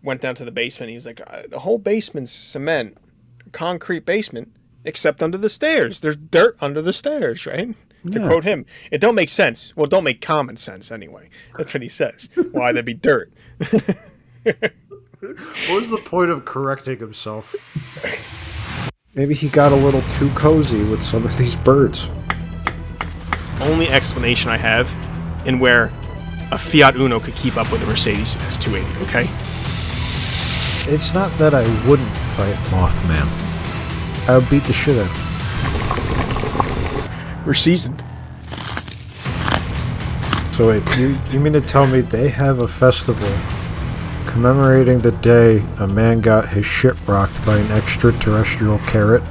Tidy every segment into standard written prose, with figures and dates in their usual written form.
went down to the basement. He was like, the whole basement's cement, concrete basement, except under the stairs. There's dirt under the stairs, right? To Yeah. quote him, it don't make sense. Well, don't make common sense anyway. That's what he says. Why there'd be dirt? What was the point of correcting himself? Maybe he got a little too cozy with some of these birds. Only explanation I have in where a Fiat Uno could keep up with a Mercedes S280, okay? It's not that I wouldn't fight Mothman. I would beat the shit out of him. We're seasoned. So wait, you mean to tell me they have a festival commemorating the day a man got his shit rocked by an extraterrestrial carrot?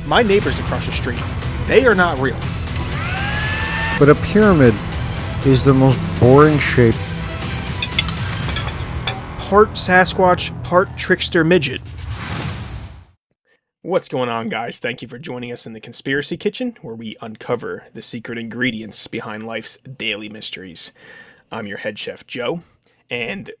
My neighbors across the street, they are not real. But a pyramid is the most boring shape. Part Sasquatch, part trickster midget. What's going on, guys? Thank you for joining us in the Conspiracy Kitchen, where we uncover the secret ingredients behind life's daily mysteries. I'm your head chef, Joe, and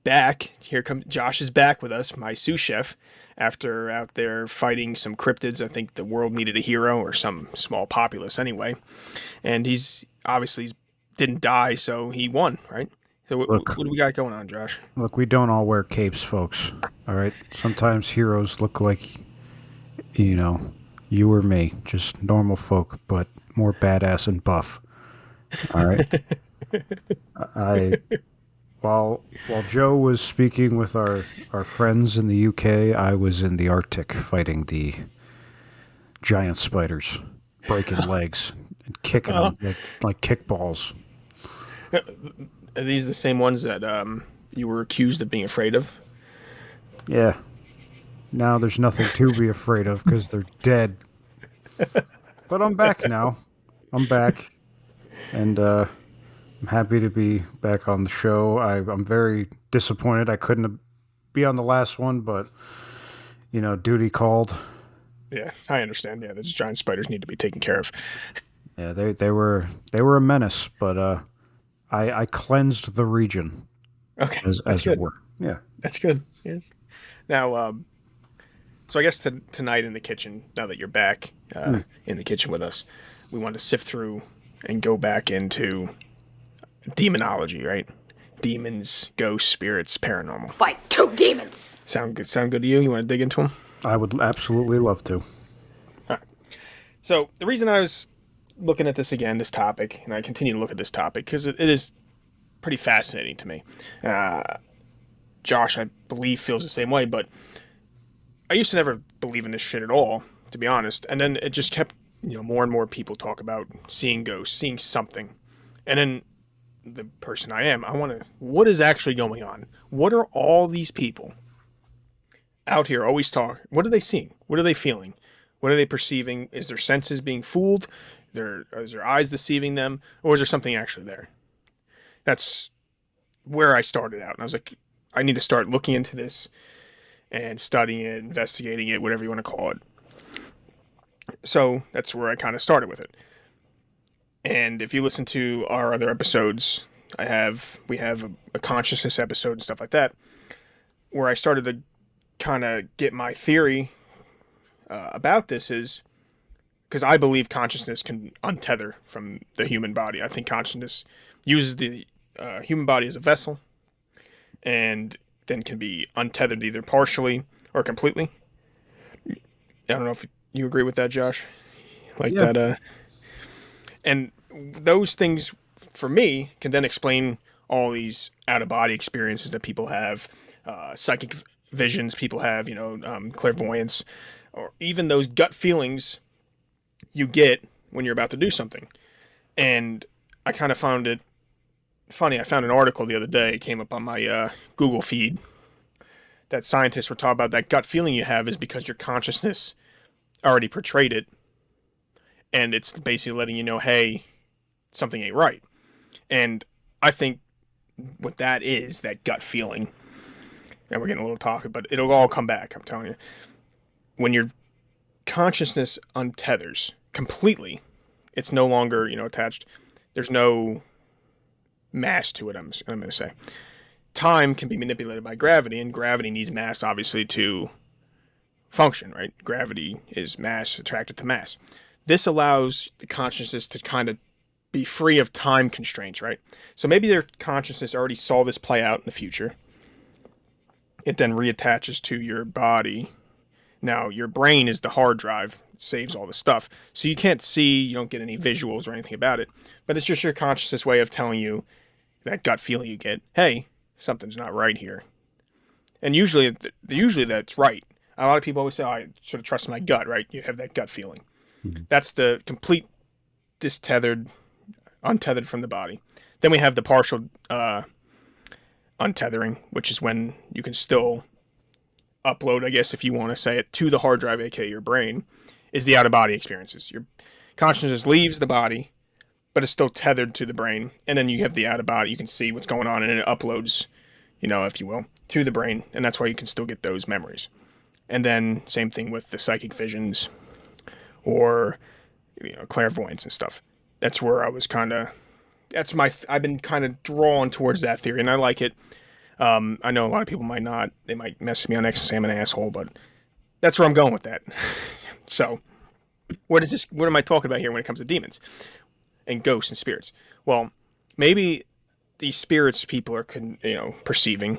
Josh is back with us, my sous chef, after out there fighting some cryptids. I think the world needed a hero, or some small populace anyway, and he's obviously didn't die, so he won, right? So what do we got going on, Josh? Look, we don't all wear capes, folks. All right? Sometimes heroes look like, you or me, just normal folk, but more badass and buff. All right? While Joe was speaking with our friends in the UK, I was in the Arctic fighting the giant spiders, breaking legs and kicking them like kickballs. Are these the same ones that you were accused of being afraid of? Yeah. Now there's nothing to be afraid of because they're dead. But I'm back now. I'm back. And I'm happy to be back on the show. I'm very disappointed I couldn't be on the last one, but, duty called. Yeah, I understand. Yeah, those giant spiders need to be taken care of. Yeah, they were a menace, but I cleansed the region. Okay, as good. It were. Yeah, that's good. Yes. Now, so I guess tonight in the kitchen, now that you're back in the kitchen with us, we want to sift through and go back into demonology, right? Demons, ghosts, spirits, paranormal. Fight two demons. Sound good? Sound good to you? You want to dig into them? I would absolutely love to. All right. So the reason I was looking at this again, this topic, and I continue to look at this topic because it is pretty fascinating to me. Josh, I believe, feels the same way, but I used to never believe in this shit at all, to be honest. And then it just kept, more and more people talk about seeing ghosts, seeing something. And then the person I am, what is actually going on? What are all these people out here always talk? What are they seeing? What are they feeling? What are they perceiving? Is their senses being fooled? Is their eyes deceiving them? Or is there something actually there? That's where I started out. And I was like, I need to start looking into this and studying it, investigating it, whatever you want to call it. So that's where I kind of started with it. And if you listen to our other episodes, we have a consciousness episode and stuff like that, where I started to kind of get my theory about this is because I believe consciousness can untether from the human body. I think consciousness uses the human body as a vessel and then can be untethered either partially or completely. I don't know if you agree with that, Josh. Yeah. That. And those things, for me, can then explain all these out-of-body experiences that people have, psychic visions people have, clairvoyance, or even those gut feelings you get when you're about to do something. And I kind of found it funny. I found an article the other day. It came up on my Google feed that scientists were talking about that gut feeling you have is because your consciousness already portrayed it. And it's basically letting you know, hey, something ain't right. And I think what that is, that gut feeling, and we're getting a little talky, but it'll all come back, I'm telling you. When your consciousness untethers completely, it's no longer, attached. There's no mass to it, I'm going to say. time can be manipulated by gravity, and gravity needs mass, obviously, to function, right? Gravity is mass attracted to mass. This allows the consciousness to kind of be free of time constraints, right? So maybe their consciousness already saw this play out in the future. It then reattaches to your body. Now, your brain is the hard drive, saves all the stuff. So you can't see, you don't get any visuals or anything about it. But it's just your consciousness way of telling you that gut feeling you get, hey, something's not right here. And usually that's right. A lot of people always say, oh, I sort of trust my gut, right? You have that gut feeling. Mm-hmm. That's the complete untethered from the body. Then we have the partial untethering, which is when you can still upload, I guess if you want to say it, to the hard drive, aka your brain, is the out-of-body experiences. Your consciousness leaves the body, but it's still tethered to the brain. And then you have the out-of-body, you can see what's going on, and it uploads, if you will, to the brain. And that's why you can still get those memories. And then same thing with the psychic visions or clairvoyance and stuff. That's where I was I've been kind of drawn towards that theory, and I like it. I know a lot of people might not. They might mess me on X and say I'm an asshole, but that's where I'm going with that. So, what am I talking about here when it comes to demons and ghosts and spirits? Well, maybe these spirits people are perceiving,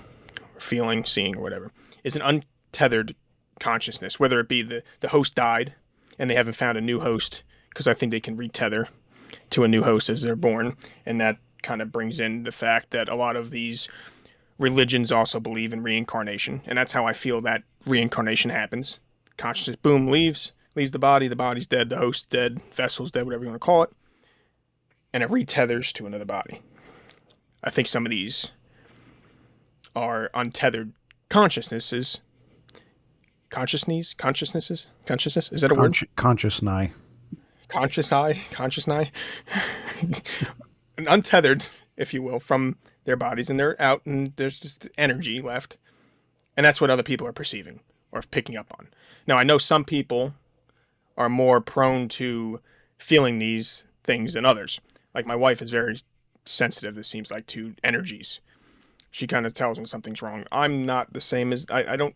or feeling, seeing, or whatever, is an untethered consciousness, whether it be the host died and they haven't found a new host, because I think they can retether to a new host as they're born, and that kind of brings in the fact that a lot of these religions also believe in reincarnation, and that's how I feel that reincarnation happens. Consciousness, boom, leaves the body's dead, the host's dead, vessel's dead, whatever you want to call it, and it retethers to another body. I think some of these are untethered consciousnesses. Consciousnesses? Is that a word? Consciousness. Consciousness. Untethered, if you will, from their bodies, and they're out, and there's just energy left. And that's what other people are perceiving or picking up on. Now, I know some people are more prone to feeling these things than others. Like my wife is very sensitive, it seems like, to energies. She kind of tells when something's wrong. I'm not the same as... I don't...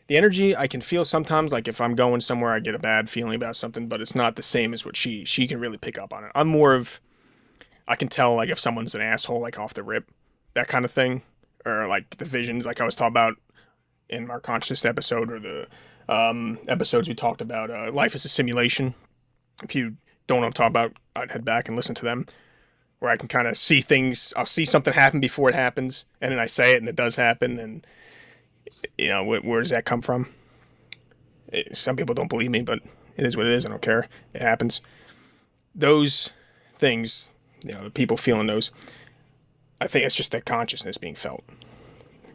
The energy I can feel sometimes, like if I'm going somewhere, I get a bad feeling about something, but it's not the same as what she can really pick up on it. I'm more of... I can tell, like, if someone's an asshole, like, off the rip, that kind of thing. Or, like, the visions, like I was talking about in our conscious episode, or the episodes we talked about, Life is a Simulation. If you don't know what I'm talking about, I'd head back and listen to them. Where I can kind of see things, I'll see something happen before it happens, and then I say it, and it does happen, and, where does that come from? Some people don't believe me, but it is what it is, I don't care. It happens. Those things... the people feeling those, I think it's just that consciousness being felt.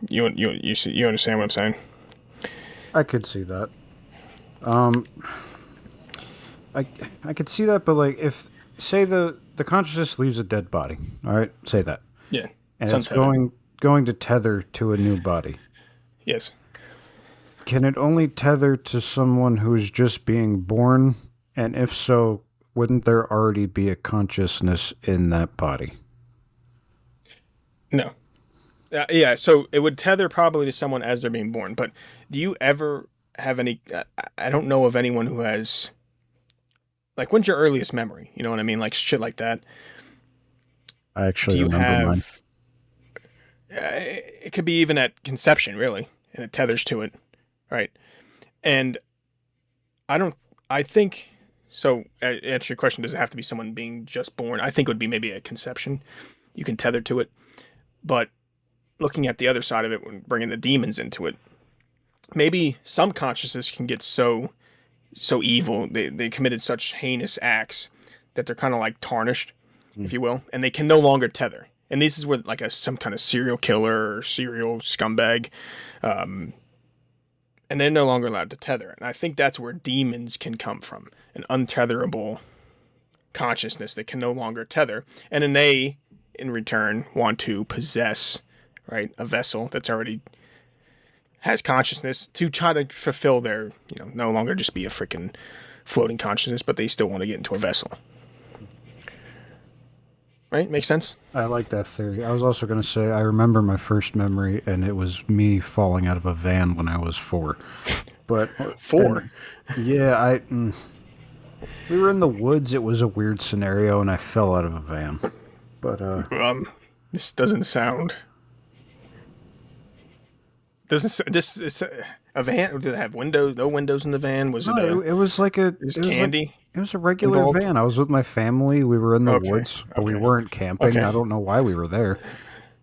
You understand what I'm saying? I could see that. I could see that, but like if say the consciousness leaves a dead body, all right, say that. Yeah. And it's going to tether to a new body. Yes. Can it only tether to someone who's just being born? And if so, wouldn't there already be a consciousness in that body? No. Yeah, so it would tether probably to someone as they're being born. But do you ever have any... I don't know of anyone who has... Like, when's your earliest memory? You know what I mean? Like, shit like that. I actually remember mine. It could be even at conception, really. And it tethers to it. Right? And I think... So, answer your question, does it have to be someone being just born? I think it would be maybe at conception. You can tether to it. But looking at the other side of it, when bringing the demons into it, maybe some consciousness can get so evil, they committed such heinous acts that they're kind of like tarnished, if you will, and they can no longer tether. And this is where like some kind of serial killer or serial scumbag, and they're no longer allowed to tether. And I think that's where demons can come from, an untetherable consciousness that can no longer tether. And then they, in return, want to possess, right, a vessel that's already has consciousness to try to fulfill their, no longer just be a freaking floating consciousness, but they still want to get into a vessel. Right? Makes sense? I like that theory. I was also going to say I remember my first memory, and it was me falling out of a van when I was 4. But Four. and yeah, we were in the woods. It was a weird scenario, and I fell out of a van. But This doesn't sound. This is a van. Did it have windows? No windows in the van. Was no, it a? it was like Is candy it was a regular involved? van. I was with my family. We were in the Okay. woods, but we Okay. weren't camping. I Okay. don't know why we were there.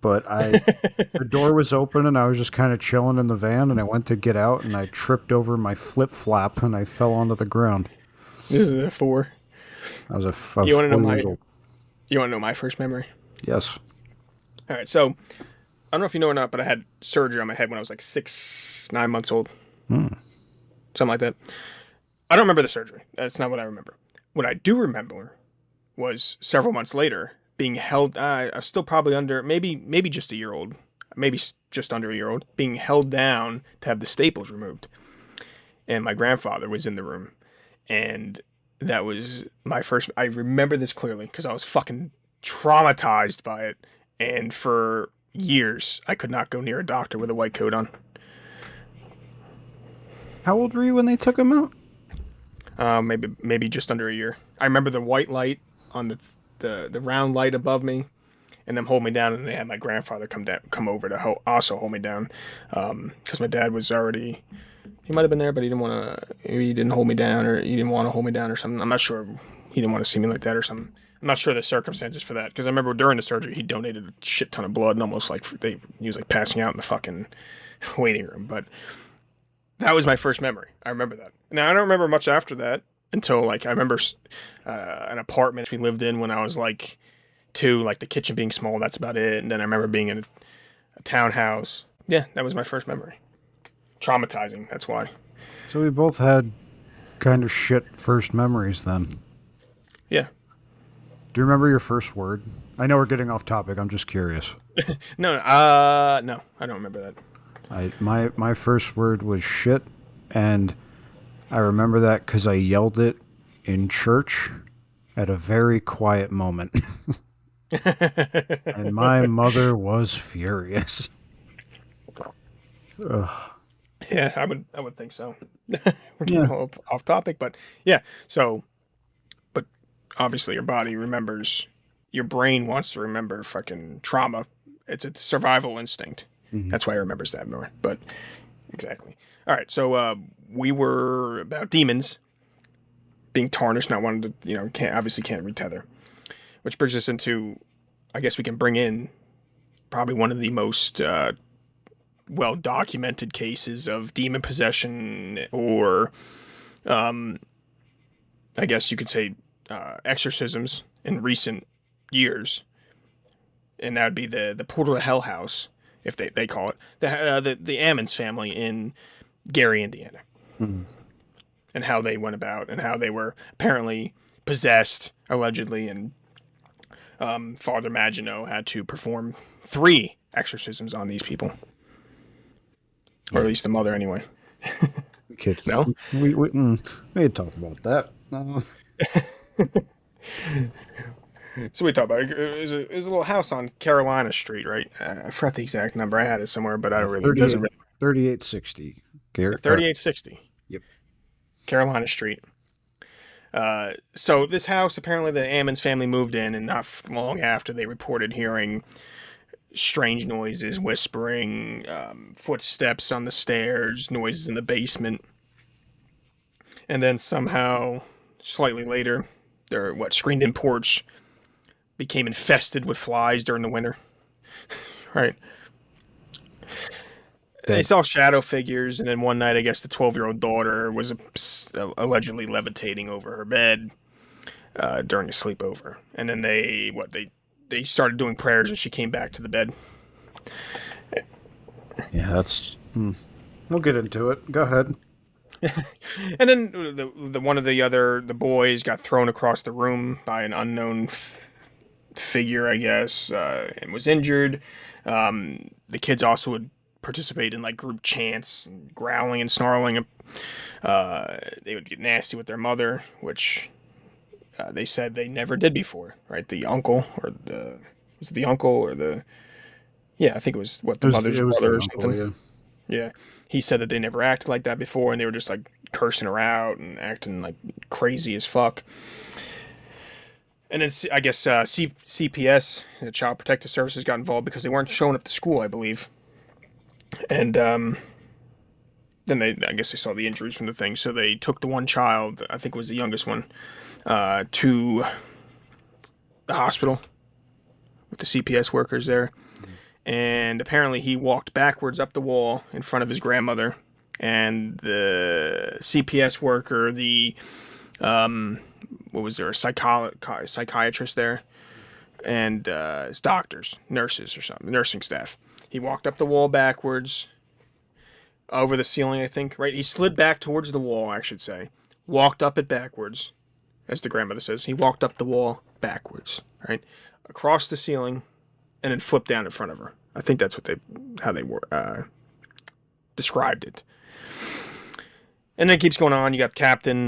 But the door was open, and I was just kind of chilling in the van, and I went to get out, and I tripped over my flip flop, and I fell onto the ground. This is a four. I was You want to know 4 years my? old. You want to know my first memory? Yes. All right. So I don't know if you know or not, but I had surgery on my head when I was like 9 months old, something like that. I don't remember the surgery. That's not what I remember. What I do remember was several months later being held. I was still probably under maybe just a year old, maybe just under a year old, being held down to have the staples removed, and my grandfather was in the room, and that was my first. I remember this clearly because I was fucking traumatized by it, and for years I could not go near a doctor with a white coat on. How old were you when they took him out? Maybe just under a year. I remember the white light on the round light above me, and them hold me down, and they had my grandfather come over to also hold me down, because my dad was already. He might have been there, but he didn't want to. He didn't hold me down, or he didn't want to hold me down, or something. I'm not sure. He didn't want to see me like that, or something. I'm not sure the circumstances for that, because I remember during the surgery he donated a shit ton of blood, and almost like he was like passing out in the fucking waiting room. But that was my first memory. I remember that. Now I don't remember much after that until like I remember an apartment we lived in when I was like 2, like the kitchen being small. That's about it. And then I remember being in a townhouse. Yeah, that was my first memory. Traumatizing. That's why. So we both had kind of shit first memories then. Yeah. Do you remember your first word? I know we're getting off topic. I'm just curious. No. No. I don't remember that. My first word was shit, and I remember that because I yelled it in church at a very quiet moment, and my mother was furious. Ugh. Yeah, I would think so. We're getting Yeah, off topic, but yeah. So, but obviously your body remembers. Your brain wants to remember fucking trauma. It's a survival instinct. That's why it remembers that more. But exactly. All right. So we were about demons being tarnished, not wanting to, can't retether. Which brings us into, I guess we can bring in probably one of the most well documented cases of demon possession, or I guess you could say exorcisms in recent years, and that would be the Portal to Hell House, if they call it the Ammons family in Gary, Indiana, and how they went about and how they were apparently possessed allegedly, and Father Maginot had to perform 3 exorcisms on these people, or at least the mother anyway. kid. No. We had talked about that. No. So we talked about it was a little house on Carolina Street, right? I forgot the exact number. I had it somewhere, but I don't really. It 38, doesn't really. 3860. 3860 Yep. Carolina Street. So this house, apparently the Ammons family moved in, and not long after they reported hearing strange noises, whispering, footsteps on the stairs, noises in the basement, and then somehow, slightly later, their screened-in porch became infested with flies during the winter. Right. They saw shadow figures, and then one night, I guess the 12-year-old daughter was allegedly levitating over her bed during a sleepover, and then they started doing prayers, and she came back to the bed. Yeah, that's. We'll get into it. Go ahead. And then the one of the boys got thrown across the room by an unknown figure, I guess, and was injured. The kids also would participate in like group chants, and growling and snarling. They would get nasty with their mother, which they said they never did before, right? The uncle, or the, was it the uncle or the, yeah, I think it was, what, the mother's It was brother the or uncle, something. yeah. Yeah. He said that they never acted like that before, and they were just like cursing her out and acting like crazy as fuck. And then I guess CPS, the Child Protective Services, got involved because they weren't showing up to school, I believe. And then I guess they saw the injuries from the thing, so they took the one child, I think it was the youngest one, to the hospital with the CPS workers there. And apparently he walked backwards up the wall in front of his grandmother. And the CPS worker, the what was there, a psychiatrist there, and doctors, nurses or something, nursing staff. He walked up the wall backwards, over the ceiling, I think, right? He slid back towards the wall, I should say. Walked up it backwards, as the grandmother says. He walked up the wall backwards, right? Across the ceiling, and then flipped down in front of her. I think that's how they were described it. And then it keeps going on. You got Captain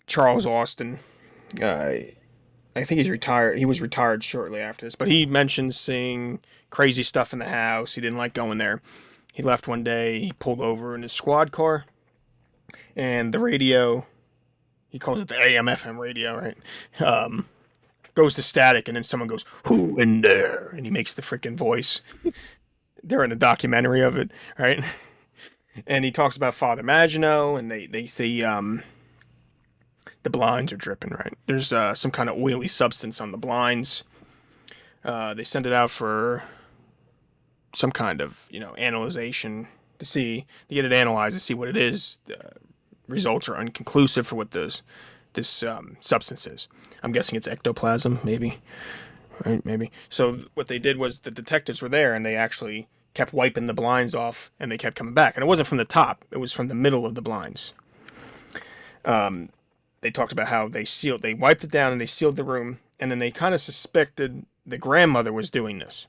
Charles Austin. I think he's retired. He was retired shortly after this, but he mentions seeing crazy stuff in the house. He didn't like going there. He left one day. He pulled over in his squad car, and the radio, he calls it the AM/FM radio, right? Goes to static, and then someone goes, "Who in there?" And he makes the freaking voice. They're in a documentary of it, right? And he talks about Father Maginot, and they see the blinds are dripping, right? There's some kind of oily substance on the blinds. They send it out for some kind of, analyzation to get it analyzed to see what it is. The results are inconclusive for what this substance is. I'm guessing it's ectoplasm, maybe. Right, maybe. So what they did was the detectives were there, and they actually kept wiping the blinds off, and they kept coming back. And it wasn't from the top; it was from the middle of the blinds. They talked about how they wiped it down, and they sealed the room, and then they kind of suspected the grandmother was doing this.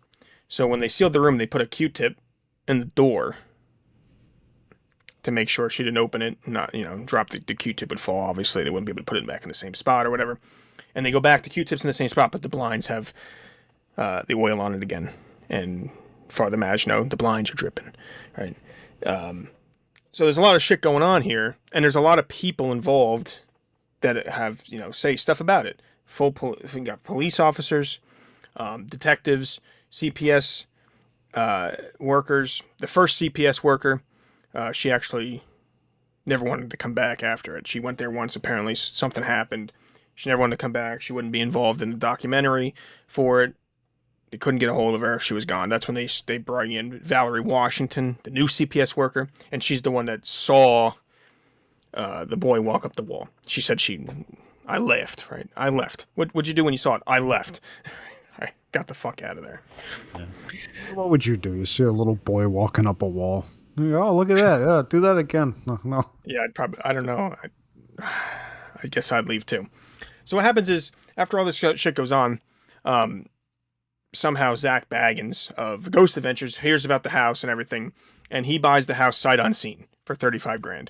So when they sealed the room, they put a Q-tip in the door to make sure she didn't open it, not, drop the Q-tip would fall. Obviously, they wouldn't be able to put it back in the same spot or whatever. And they go back, the Q-tip's in the same spot, but the blinds have the oil on it again. And Father Maginot, the blinds are dripping, right? So there's a lot of shit going on here, and there's a lot of people involved that have, say stuff about it. We got police officers, detectives, CPS workers. The first CPS worker, she actually never wanted to come back after it. She went there once, apparently something happened. She never wanted to come back. She wouldn't be involved in the documentary for it. They couldn't get a hold of her. She was gone. That's when they brought in Valerie Washington, the new CPS worker, and she's the one that saw the boy walk up the wall. She said I left, right? I left. What'd you do when you saw it? I left. I got the fuck out of there. Yeah. What would you do? You see a little boy walking up a wall. Oh, look at that. Yeah, do that again. No. Yeah, I don't know. I guess I'd leave too. So what happens is, after all this shit goes on, somehow Zach Baggins of Ghost Adventures hears about the house and everything, and he buys the house sight unseen for $35,000.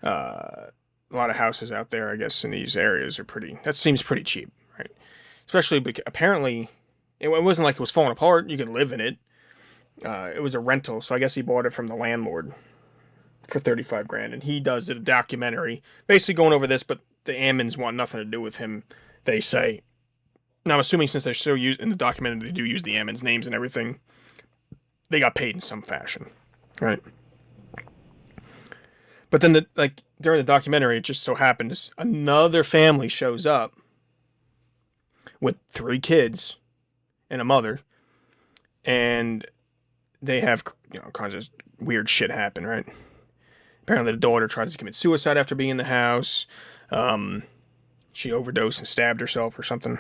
A lot of houses out there, I guess, in these areas that seems pretty cheap, right? Especially because apparently it wasn't like it was falling apart. You could live in it. It was a rental, so I guess he bought it from the landlord for $35,000, and he does a documentary basically going over this, but the Ammons want nothing to do with him, they say. Now, I'm assuming since they're still in the documentary, they do use the Ammons' names and everything, they got paid in some fashion, right? But then, during the documentary, it just so happens another family shows up with 3 kids and a mother, and they have, kinds of weird shit happen, right? Apparently, the daughter tries to commit suicide after being in the house. She overdosed and stabbed herself or something.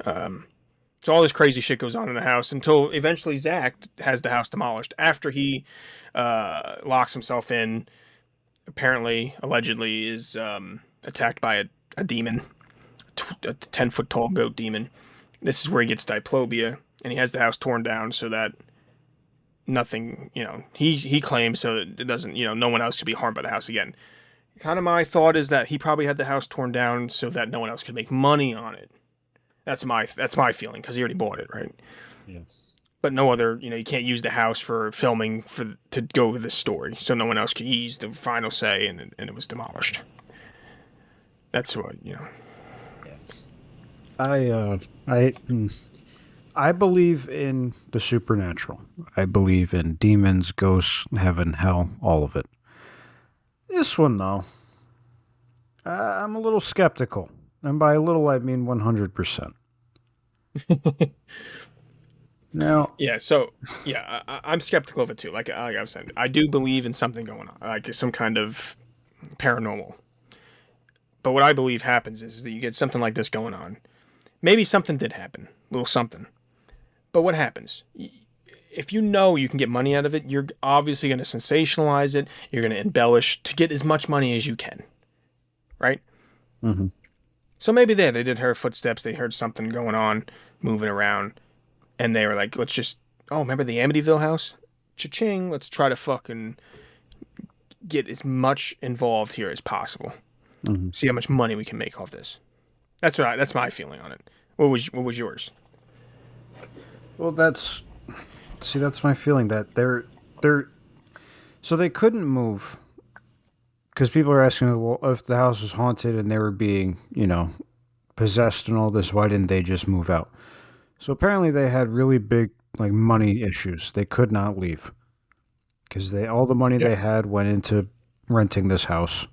So all this crazy shit goes on in the house until eventually Zach has the house demolished after he locks himself in. Apparently, allegedly, is attacked by a demon, a 10-foot tall goat demon. This is where he gets diplopia, and he has the house torn down so that nothing, he claims so that it doesn't, no one else could be harmed by the house again. kind of my thought is that he probably had the house torn down so that no one else could make money on it. That's my feeling because he already bought it, right? Yeah. But no other, you can't use the house for filming to go with this story, so no one else could use the final say, and it was demolished. That's what. I believe in the supernatural. I believe in demons, ghosts, heaven, hell, all of it. This one, though, I'm a little skeptical. And by a little, I mean 100%. Now, Yeah, so yeah, I'm skeptical of it too. Like I was saying, I do believe in something going on, like some kind of paranormal. But what I believe happens is that you get something like this going on. Maybe something did happen, a little something. But what happens? If you know you can get money out of it, you're obviously going to sensationalize it. You're going to embellish to get as much money as you can, right? mhm. So maybe they did hear footsteps. They heard something going on, moving around, and they were like, "Let's just remember the Amityville house? Cha-ching! Let's try to fucking get as much involved here as possible. See how much money we can make off this." That's my feeling on it. What was yours? Well, that's my feeling that they're so they couldn't move because people are asking, well, if the house was haunted and they were being, possessed and all this, why didn't they just move out? So apparently they had really big like money issues. They could not leave because all the money Yeah. they had went into renting this house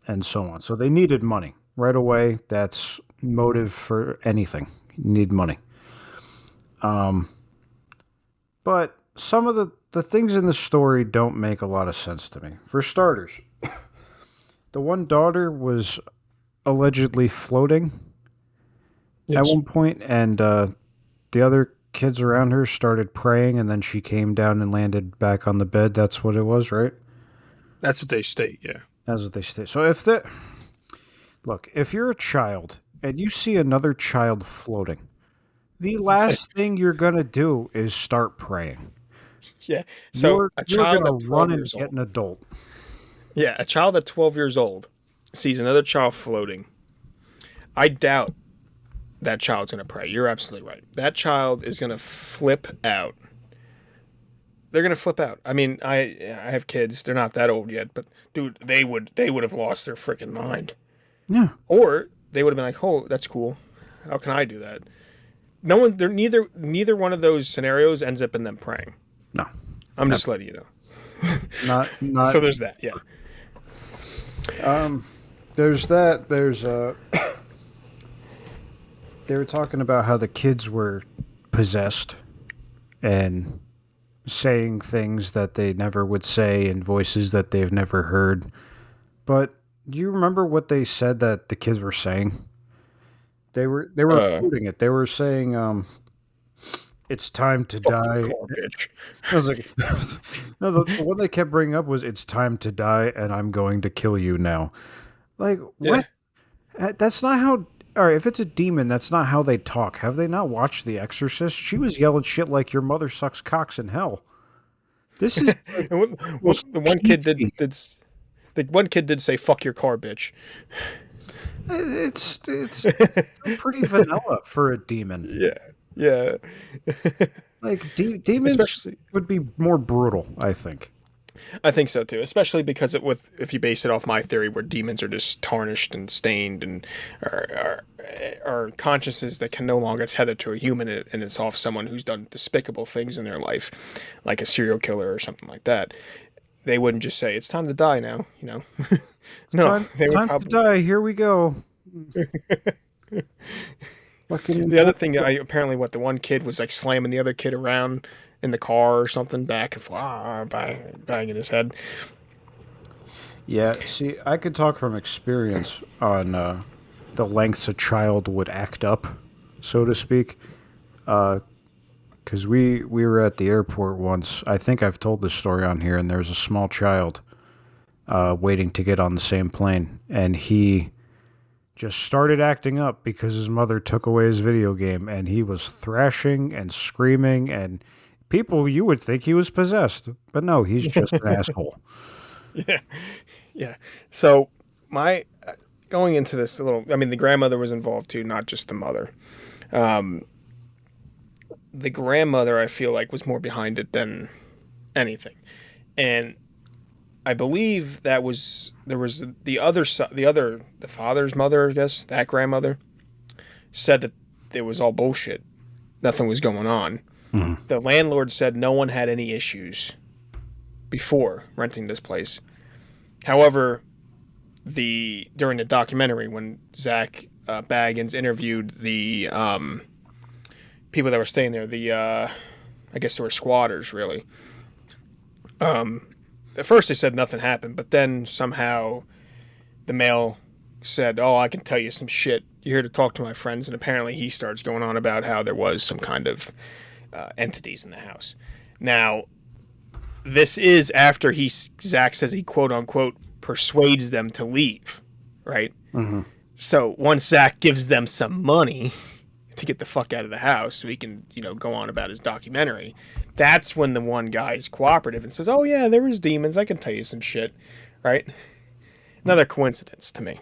and so on. So they needed money right away. That's motive for anything. You need money. But some of the things in the story don't make a lot of sense to me. For starters, the one daughter was allegedly floating at Yes. one point, and the other kids around her started praying, and then she came down and landed back on the bed. That's what it was, right? That's what they state. Yeah. That's what they say. So if you're a child and you see another child floating, the last thing you're gonna do is start praying. Yeah. So You're a you're child gonna at 12 run and years get old. an adult. Yeah, a child at 12 years old sees another child floating. I doubt that child's going to pray. You're absolutely right. That child is going to flip out. They're going to flip out. I mean, I have kids. They're not that old yet, but dude, they would have lost their freaking mind. Yeah. Or they would have been like, "Oh, that's cool. How can I do that?" No one they're neither one of those scenarios ends up in them praying. No. I'm just letting you know. Not So there's that. Yeah. there's that. They were talking about how the kids were possessed and saying things that they never would say and voices that they've never heard. But do you remember what they said that the kids were saying? They were Uh, quoting it. They were saying, "It's time to Fuck your die." car, bitch. I was like, no, the one they kept bringing up was, "It's time to die, and I'm going to kill you now." Like, Yeah. what? That's not how. All right, if it's a demon, that's not how they talk. Have they not watched The Exorcist? She was yelling shit like "Your mother sucks cocks in hell." This is like And what almost the one kid did PG. did the one kid did say "fuck your car, bitch." It's pretty vanilla for a demon. Yeah, yeah. Like demons Especially, would be more brutal, I think. I think so too. Especially because if you base it off my theory, where demons are just tarnished and stained and are consciousness that can no longer tether to a human, and it's off someone who's done despicable things in their life, like a serial killer or something like that. They wouldn't just say it's time to die now. No, they would Time to probably. die. Here we go. Fucking The other thing, apparently, what the one kid was like slamming the other kid around in the car or something, back and forth, banging his head. yeah. See, I could talk from experience on the lengths a child would act up, so to speak. Because we were at the airport once. I think I've told this story on here, and there was a small child waiting to get on the same plane, and he just started acting up because his mother took away his video game, and he was thrashing and screaming, and you would think he was possessed, but no, he's just an asshole. Yeah, yeah. So my going into this a little. I mean, the grandmother was involved too, not just the mother. Um, the grandmother, I feel like, was more behind it than anything, and I believe that was there was the father's mother, I guess that grandmother said that it was all bullshit. Nothing was going on. Mm. The landlord said no one had any issues before renting this place. However, the during the documentary when Zach Baggins interviewed the people that were staying there, I guess they were squatters really. At first they said nothing happened, but then somehow the male said, "Oh, I can tell you some shit. You're here to talk to my friends," and apparently he starts going on about how there was some kind of entities in the house. Now, this is after Zach says he quote unquote persuades them to leave, right? Hmm. So once Zach gives them some money to get the fuck out of the house so he can, go on about his documentary, that's when the one guy is cooperative and says, "Oh yeah, there was demons. I can tell you some shit," right? Another coincidence to me.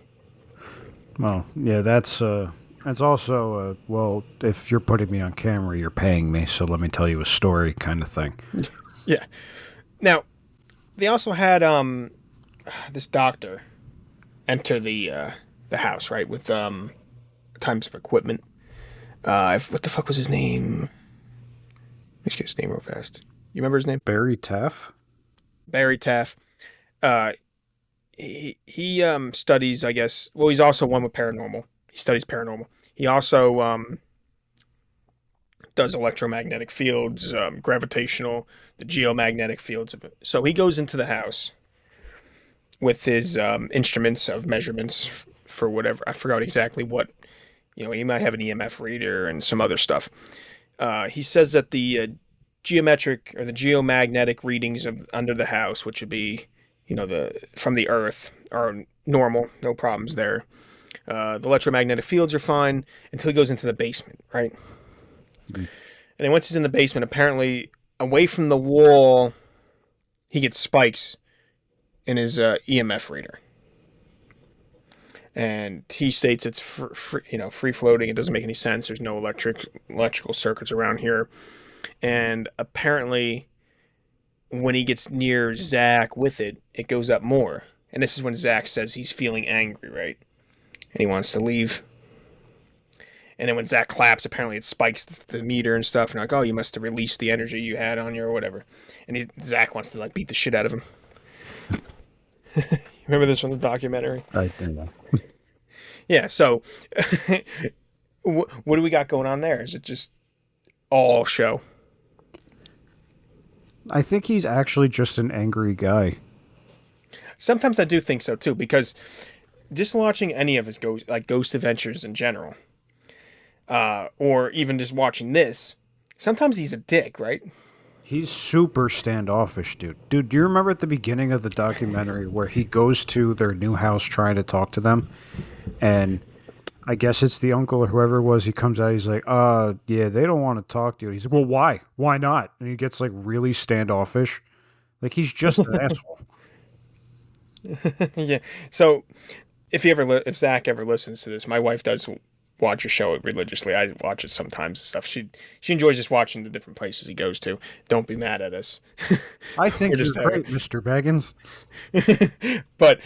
Well, yeah, that's also well, if you're putting me on camera, you're paying me, so let me tell you a story, kind of thing. Yeah. Now they also had this doctor enter the house, right, with types of equipment. What the fuck was his name? Let's get his name real fast. You remember his name? Barry Taff. Barry Taff. Uh, he studies, I guess. Well, he's also one with paranormal. He studies paranormal. He also does electromagnetic fields, gravitational, the geomagnetic fields of it. So he goes into the house with his instruments of measurements for whatever. I forgot exactly what. He might have an EMF reader and some other stuff. He says that the geometric or the geomagnetic readings of under the house, which would be, the from the Earth, are normal, no problems there. The electromagnetic fields are fine until he goes into the basement, right? Mm. And then once he's in the basement, apparently away from the wall, he gets spikes in his EMF reader. And he states it's free floating. It doesn't make any sense. There's no electrical circuits around here. And apparently, when he gets near Zach with it, it goes up more. And this is when Zach says he's feeling angry, right? And he wants to leave. And then when Zach claps, apparently it spikes the meter and stuff. And like, oh, you must have released the energy you had on you or whatever. And Zach wants to like beat the shit out of him. Remember this from the documentary? I don't know. Yeah. So, what do we got going on there? Is it just all show? I think he's actually just an angry guy. Sometimes I do think so too, because just watching any of his ghost adventures in general, or even just watching this, sometimes he's a dick, right? He's super standoffish, dude. Dude, do you remember at the beginning of the documentary where he goes to their new house trying to talk to them? And I guess it's the uncle or whoever it was. He comes out, he's like, yeah, they don't want to talk to you. He's like, well, why? Why not? And he gets like really standoffish. Like he's just an asshole. Yeah. So if Zach ever listens to this, my wife does watch your show religiously. I watch it sometimes and stuff. She enjoys just watching the different places he goes to. Don't be mad at us. I think We're you're just great, Mr. Baggins. But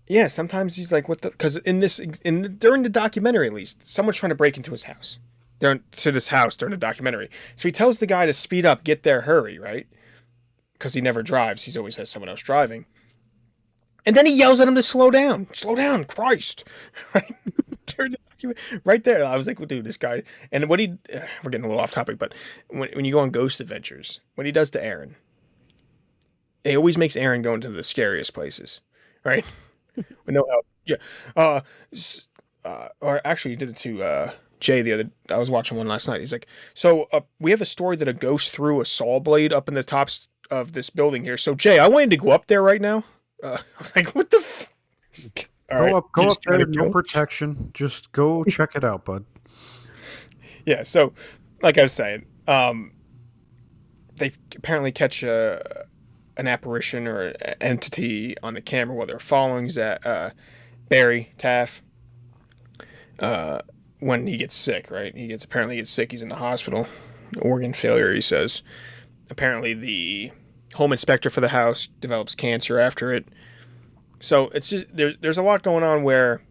yeah, sometimes he's like, "What the?" Because during the documentary, at least, someone's trying to break into his house. To this house during the documentary. So he tells the guy to speed up, get there, hurry, right? Because he never drives. He always has someone else driving. And then he yells at him to slow down. Slow down, Christ! Right? Right there. I was like, well, dude, this guy. And we're getting a little off topic, but when you go on ghost adventures, what he does to Aaron, it always makes Aaron go into the scariest places, right? With no help. Yeah. Or actually, he did it to Jay the other. I was watching one last night. He's like, so we have a story that a ghost threw a saw blade up in the tops of this building here. So Jay, I wanted to go up there right now. I was like, what the? Go up there, no protection. Just go check it out, bud. Yeah, so like I was saying, they apparently catch a an apparition or an entity on the camera while they're following Barry Taff when he gets sick, right? Apparently gets sick. He's in the hospital, organ failure. He says. Apparently, the home inspector for the house develops cancer after it. So it's just, there's a lot going on where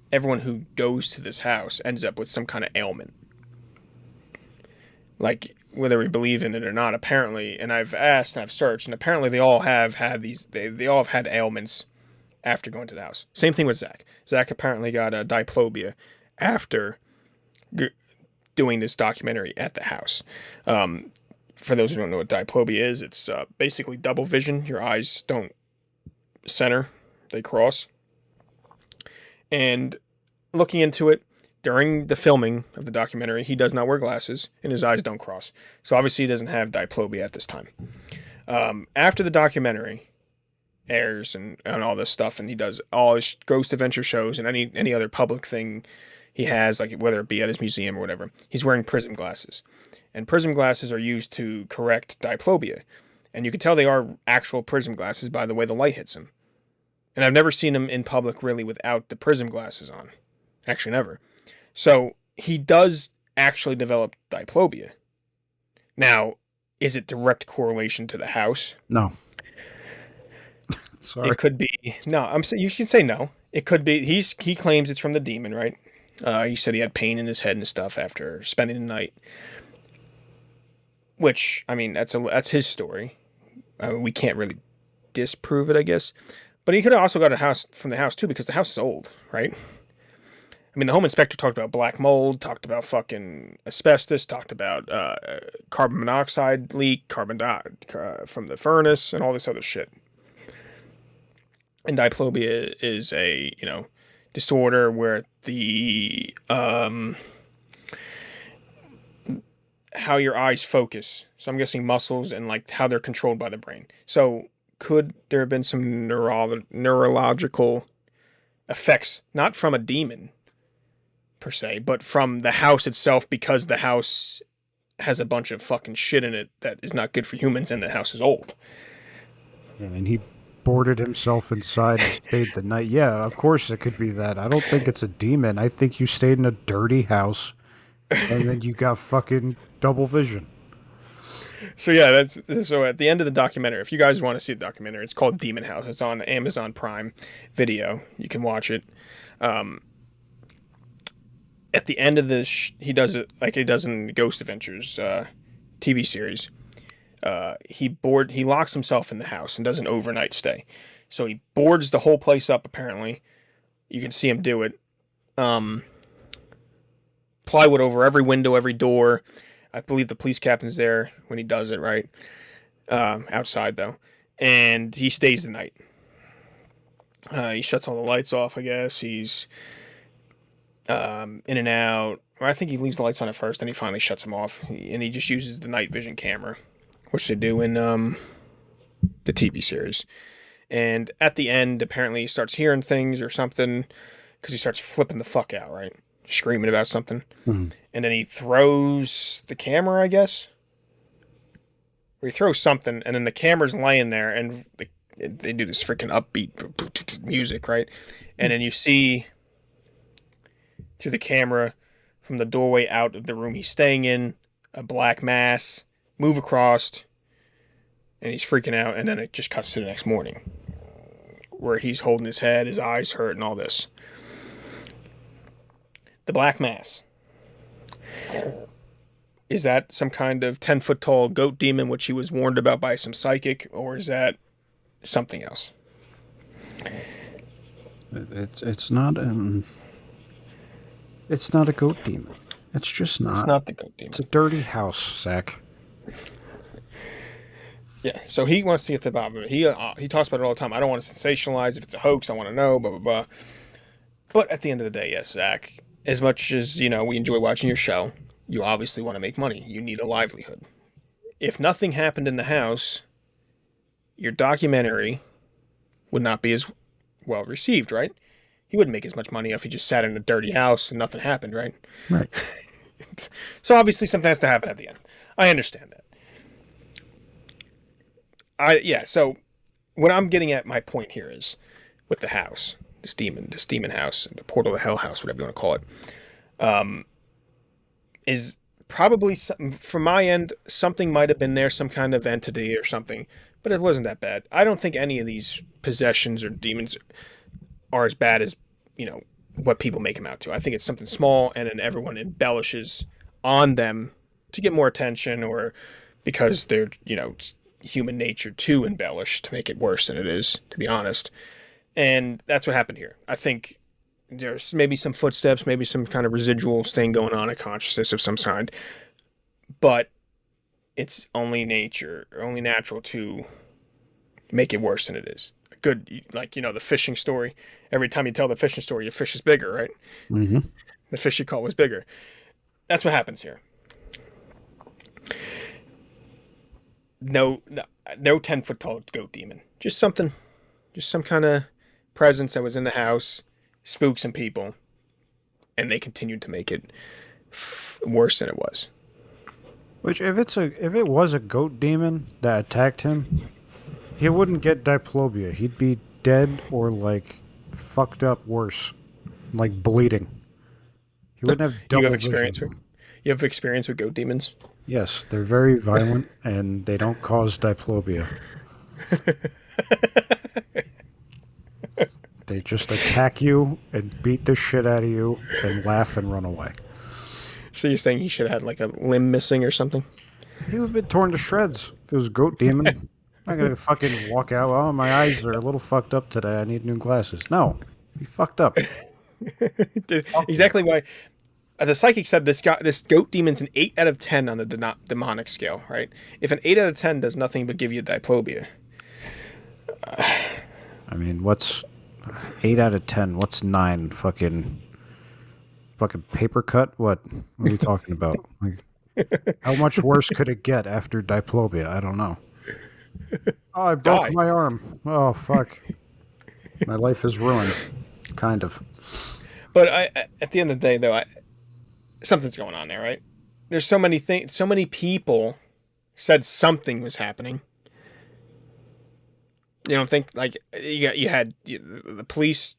everyone who goes to this house ends up with some kind of ailment. Like whether we believe in it or not, apparently, and I've asked and I've searched, and apparently they all have had they all have had ailments after going to the house. Same thing with Zach. Zach apparently got a diplopia after doing this documentary at the house. For those who don't know what diplopia is, it's basically double vision. Your eyes don't center, they cross. And looking into it, during the filming of the documentary, he does not wear glasses and his eyes don't cross. So obviously he doesn't have diplopia at this time. After the documentary airs and all this stuff, and he does all his Ghost Adventure shows and any other public thing he has, like whether it be at his museum or whatever, he's wearing prism glasses. And prism glasses are used to correct diplopia. And you can tell they are actual prism glasses by the way the light hits them. And I've never seen him in public really without the prism glasses on. Actually, never. So he does actually develop diplopia. Now, is it direct correlation to the house? No. Sorry. It could be. No, I'm saying you should say no. It could be. He claims it's from the demon, right? He said he had pain in his head and stuff after spending the night. Which, I mean, that's his story. We can't really disprove it, I guess. But he could have also got a house from the house too, because the house is old, right? I mean, the home inspector talked about black mold, talked about fucking asbestos, talked about carbon monoxide leak, from the furnace, and all this other shit. And diplopia is a, disorder where the how your eyes focus. So I'm guessing muscles and like how they're controlled by the brain. So could there have been some neurological effects, not from a demon per se, but from the house itself, because the house has a bunch of fucking shit in it that is not good for humans, and the house is old. And he boarded himself inside and stayed the night. Yeah, of course it could be that. I don't think it's a demon. I think you stayed in a dirty house and then you got fucking double vision. So yeah, so at the end of the documentary, if you guys want to see the documentary, it's called Demon House. It's on Amazon Prime Video. You can watch it. At the end of this, he does it like he does in Ghost Adventures TV series. He locks himself in the house and does an overnight stay. So he boards the whole place up, apparently. You can see him do it. Plywood over every window, every door. I believe the police captain's there when he does it, right? Outside, though. And he stays the night. He shuts all the lights off, I guess. He's in and out. Or I think he leaves the lights on at first, then he finally shuts them off. And he just uses the night vision camera, which they do in the TV series. And at the end, apparently he starts hearing things or something, because he starts flipping the fuck out, right? Screaming about something. Mm-hmm. And then he throws the camera, I guess. Or he throws something, and then the camera's laying there, and they do this freaking upbeat music, right? And then you see through the camera from the doorway out of the room he's staying in, a black mass move across, and he's freaking out, and then it just cuts to the next morning, where he's holding his head, his eyes hurt, and all this. The black mass. Is that some kind of 10-foot tall goat demon, which he was warned about by some psychic, or is that something else? It's not it's not a goat demon. It's just not. It's not the goat demon. It's a dirty house, Zach. Yeah, so he wants to get to the bottom of it. He talks about it all the time. I don't want to sensationalize. If it's a hoax, I want to know, blah, blah, blah. But at the end of the day, yes, Zach, as much as, we enjoy watching your show, you obviously want to make money. You need a livelihood. If nothing happened in the house, your documentary would not be as well received, right? He wouldn't make as much money if he just sat in a dirty house and nothing happened, right? Right. So obviously something has to happen at the end. I understand that. Yeah. So what I'm getting at, my point here is with the house, this demon house, the portal to hell house, whatever you want to call it, is probably from my end. Something might have been there, some kind of entity or something, but it wasn't that bad. I don't think any of these possessions or demons are as bad as what people make them out to. I think it's something small, and then everyone embellishes on them to get more attention, or because they're human nature to embellish to make it worse than it is, to be honest. And that's what happened here. I think there's maybe some footsteps, maybe some kind of residual thing going on, a consciousness of some kind, but it's only nature, or only natural to make it worse than it is. Good, like the fishing story. Every time you tell the fishing story, your fish is bigger, right? Mm-hmm. The fish you caught was bigger. That's what happens here. No 10-foot tall goat demon. Just something, just some kind of presence that was in the house, spooked some people, and they continued to make it worse than it was. Which, if it was a goat demon that attacked him, he wouldn't get diplopia. He'd be dead or like fucked up worse, like bleeding. He wouldn't have You have double experience with vision. you have experience with goat demons. Yes, they're very violent and they don't cause diplopia. They just attack you and beat the shit out of you and laugh and run away. So you're saying he should have had like a limb missing or something? He would have been torn to shreds if it was a goat demon. I'm not gonna fucking walk out. Oh, my eyes are a little fucked up today. I need new glasses. No, he fucked up. Exactly why the psychic said this goat demon's an 8 out of 10 on the demonic scale, right? If an 8 out of 10 does nothing but give you diplopia. I mean, what's 8 out of 10? What's 9? Fucking paper cut? What are you talking about? Like, how much worse could it get after diplopia? I don't know. Oh, I broke Die. my arm. Oh, fuck. My life is ruined. Kind of. But at the end of the day, though, something's going on there, right? There's so many things. So many people said something was happening. You don't think like you had the police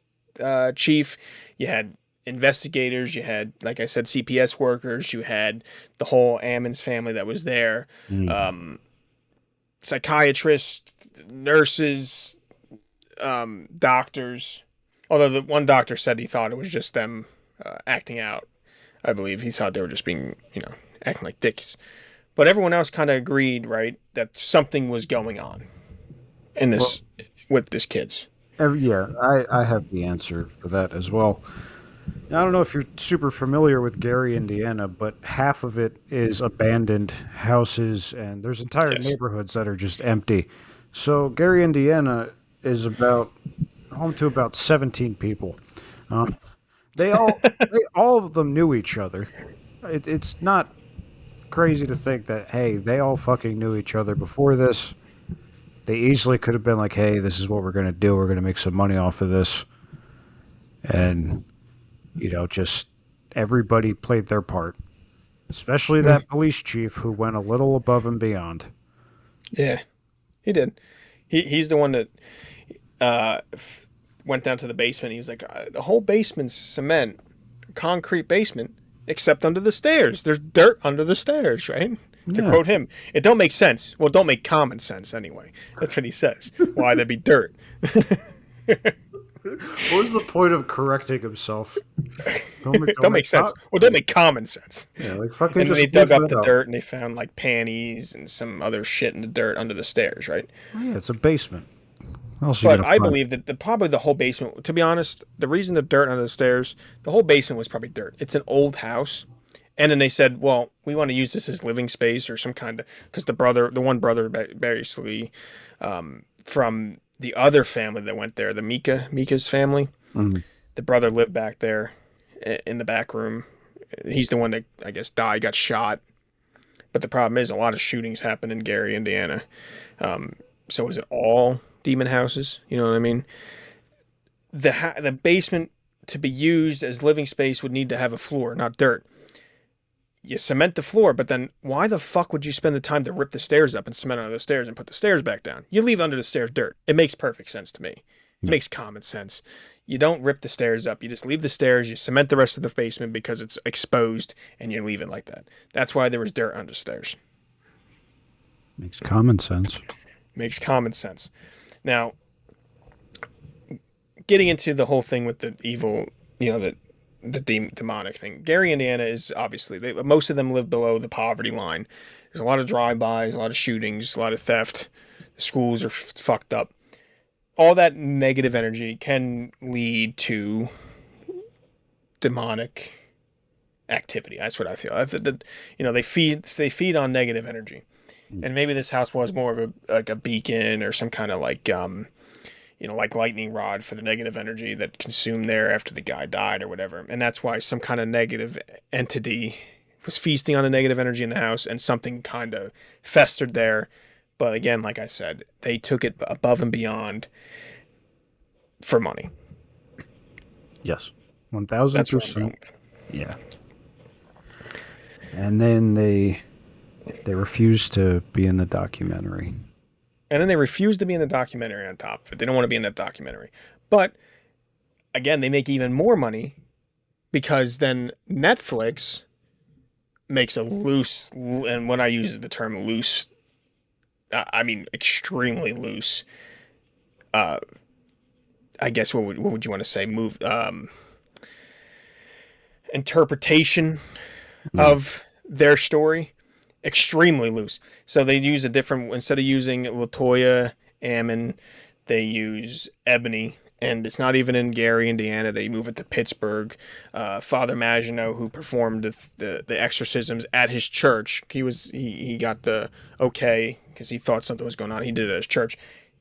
chief, you had investigators, you had, like I said, CPS workers, you had the whole Ammons family that was there, psychiatrists, nurses, doctors. Although the one doctor said he thought it was just them acting out. I believe he thought they were just being, acting like dicks. But everyone else kind of agreed, right, that something was going on in Well, this with this kids. yeah, I have the answer for that as well. I don't know if you're super familiar with Gary, Indiana, but half of it is abandoned houses, and there's entire Yes. neighborhoods that are just empty. So Gary, Indiana is about home to about 17 people. Um, all of them knew each other. It's not crazy to think that, hey, they all fucking knew each other before this. They easily could have been like, hey, this is what we're going to do. We're going to make some money off of this. And, just everybody played their part, especially that police chief who went a little above and beyond. Yeah, he did. He's the one that went down to the basement. He was like, the whole basement's cement, concrete basement, except under the stairs. There's dirt under the stairs, right? To Yeah. quote him, it don't make sense. Well, it don't make common sense anyway. That's what he says. Why there'd be dirt? What was the point of correcting himself? Don't make sense. Well, don't make common sense. Yeah, like fucking And then just they dug leave up that the out. dirt and they found like panties and some other shit in the dirt under the stairs, right? Oh, yeah, it's a basement. What else are you But gonna I find? believe that probably the whole basement. To be honest, the reason the dirt under the stairs, the whole basement was probably dirt. It's an old house, and then they said, "Well, we want to use this as living space or some kind of," because the one brother, basically, from the other family that went there, the Mika's family, Mm. the brother lived back there in the back room. He's the one that I guess died, got shot. But the problem is, a lot of shootings happen in Gary, Indiana. So is it all demon houses? You know what I mean? The basement to be used as living space would need to have a floor, not dirt. you cement the floor, but then why the fuck would you spend the time to rip the stairs up and cement under the stairs and put the stairs back down? You leave under the stairs dirt. It makes perfect sense to me. It Yeah. makes common sense. You don't rip the stairs up. You just leave the stairs, you cement the rest of the basement because it's exposed, and you leave it like that. That's why there was dirt under the stairs. Makes common sense. Makes common sense. Now, getting into the whole thing with the evil, the demonic thing. Gary, Indiana is obviously most of them live below the poverty line. There's a lot of drive-bys, a lot of shootings, a lot of theft. The schools are fucked up. All that negative energy can lead to demonic activity. That's what I feel. They feed on negative energy, and maybe this house was more of a beacon or some kind of like like lightning rod for the negative energy that consumed there after the guy died or whatever. And that's why some kind of negative entity was feasting on the negative energy in the house, and something kind of festered there. But again, like I said, they took it above and beyond for money. Yes. That's what I'm 1000%. Yeah. And then they refused to be in the documentary. And then they refuse to be in the documentary on top of it. They don't want to be in that documentary. But again, they make even more money because then Netflix makes a loose, and when I use the term loose, I mean extremely loose. I guess what would you want to say? Interpretation of their story. Extremely loose. So they use a different, instead of using Latoya Ammon, they use Ebony, and it's not even in Gary, Indiana. They move it to Pittsburgh. Father Maginot, who performed the exorcisms at his church, he got the okay because he thought something was going on. He did it at his church.